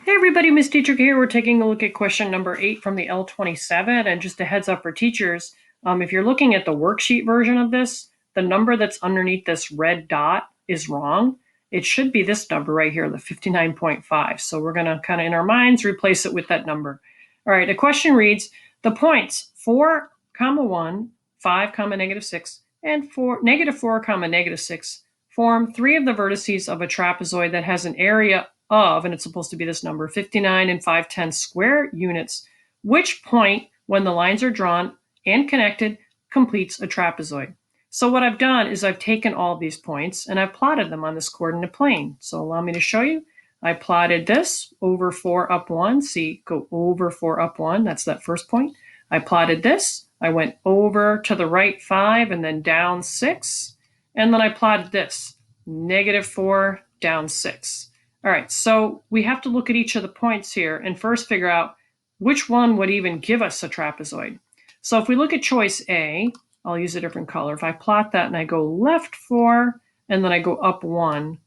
Hey everybody, Miss Teacher here. We're taking a look at question number 8 from the L27, and just a heads up for teachers, if you're looking at the worksheet version of this, the number that's underneath this red dot is wrong. It should be this number right here, the 59.5. So we're going to kind of in our minds replace it with that number. All right, the question reads, the points 4, 1, 5, -6, and -4, -6 form 3 of the vertices of a trapezoid that has an area of, and it's supposed to be this number, 59 and 5/10 square units, which point, when the lines are drawn and connected, completes a trapezoid. So what I've done is I've taken all these points and I've plotted them on this coordinate plane. So allow me to show you. I plotted this over 4 up 1. See, go over 4 up 1. That's that first point. I plotted this. I went over to the right 5 and then down 6. And then I plotted this, -4, down 6. All right, so we have to look at each of the points here and first figure out which one would even give us a trapezoid. So if we look at choice A, I'll use a different color. If I plot that and I go left 4 and then I go up 1,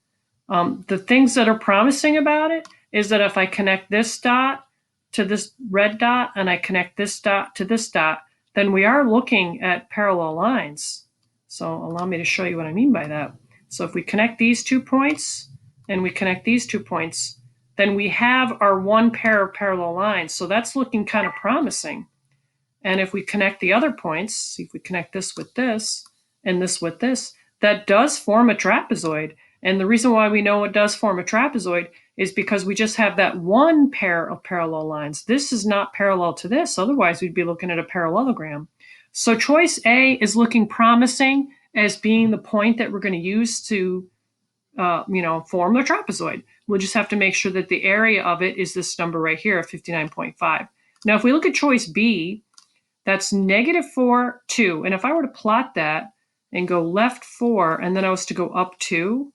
the things that are promising about it is that if I connect this dot to this red dot and I connect this dot to this dot, then we are looking at parallel lines. So allow me to show you what I mean by that. So if we connect these 2 points, and we connect these 2 points, then we have our one pair of parallel lines. So that's looking kind of promising. And if we connect the other points, see if we connect this with this and this with this, that does form a trapezoid. And the reason why we know it does form a trapezoid is because we just have that one pair of parallel lines. This is not parallel to this, otherwise we'd be looking at a parallelogram. So choice A is looking promising as being the point that we're going to use to form the trapezoid. We'll just have to make sure that the area of it is this number right here, 59.5. Now, if we look at choice B, that's -4, 2. And if I were to plot that and go left 4, and then I was to go up 2,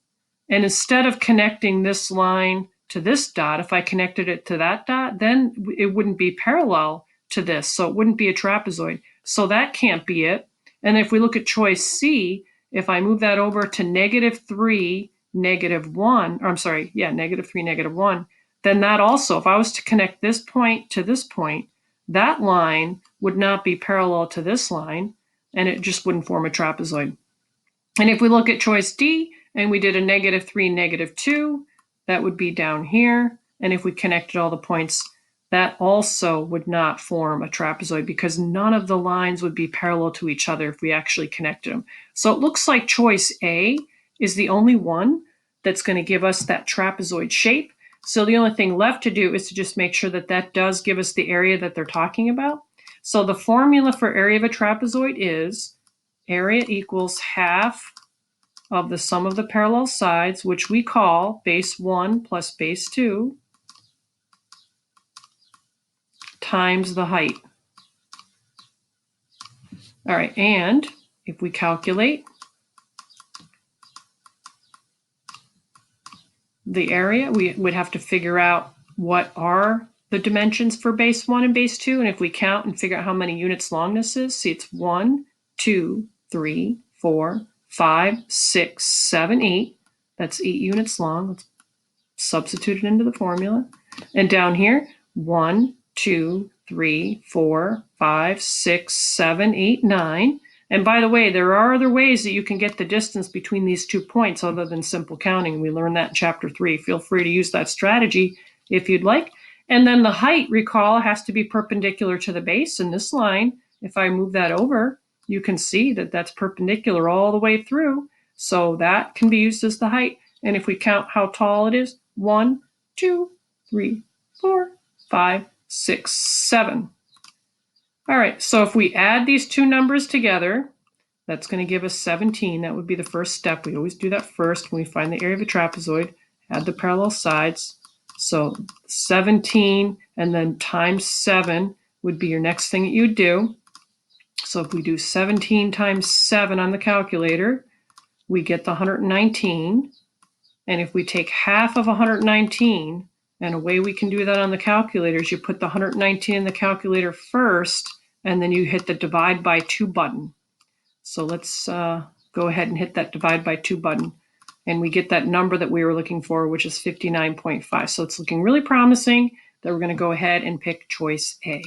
and instead of connecting this line to this dot, if I connected it to that dot, then it wouldn't be parallel to this. So it wouldn't be a trapezoid. So that can't be it. And if we look at choice C, if I move that over to -3, -1, or I'm sorry, yeah, -3, -1, then that also, if I was to connect this point to this point, that line would not be parallel to this line, and it just wouldn't form a trapezoid. And if we look at choice D, and we did a -3, -2, that would be down here. And if we connected all the points, that also would not form a trapezoid because none of the lines would be parallel to each other if we actually connected them. So it looks like choice A is the only one that's going to give us that trapezoid shape. So the only thing left to do is to just make sure that that does give us the area that they're talking about. So the formula for area of a trapezoid is area equals half of the sum of the parallel sides, which we call base 1 plus base 2 times the height. All right, and if we calculate the area, we would have to figure out what are the dimensions for base 1 and base 2. And if we count and figure out how many units long this is, see it's 1, 2, 3, 4, 5, 6, 7, 8. That's 8 units long. Let's substitute it into the formula. And down here, 1, 2, 3, 4, 5, 6, 7, 8, 9. And by the way, there are other ways that you can get the distance between these 2 points other than simple counting. We learned that in chapter 3. Feel free to use that strategy if you'd like. And then the height, recall, has to be perpendicular to the base. And this line, if I move that over, you can see that that's perpendicular all the way through. So that can be used as the height. And if we count how tall it is, 1, 2, 3, 4, 5, 6, 7. All right, so if we add these two numbers together, that's going to give us 17. That would be the first step. We always do that first when we find the area of a trapezoid, add the parallel sides. So 17 and then times 7 would be your next thing that you would do. So if we do 17 times 7 on the calculator, we get the 119. And if we take half of 119, and a way we can do that on the calculator is you put the 119 in the calculator first, and then you hit the divide by 2 button. So let's go ahead and hit that divide by 2 button. and we get that number that we were looking for, which is 59.5. So it's looking really promising that we're going to go ahead and pick choice A.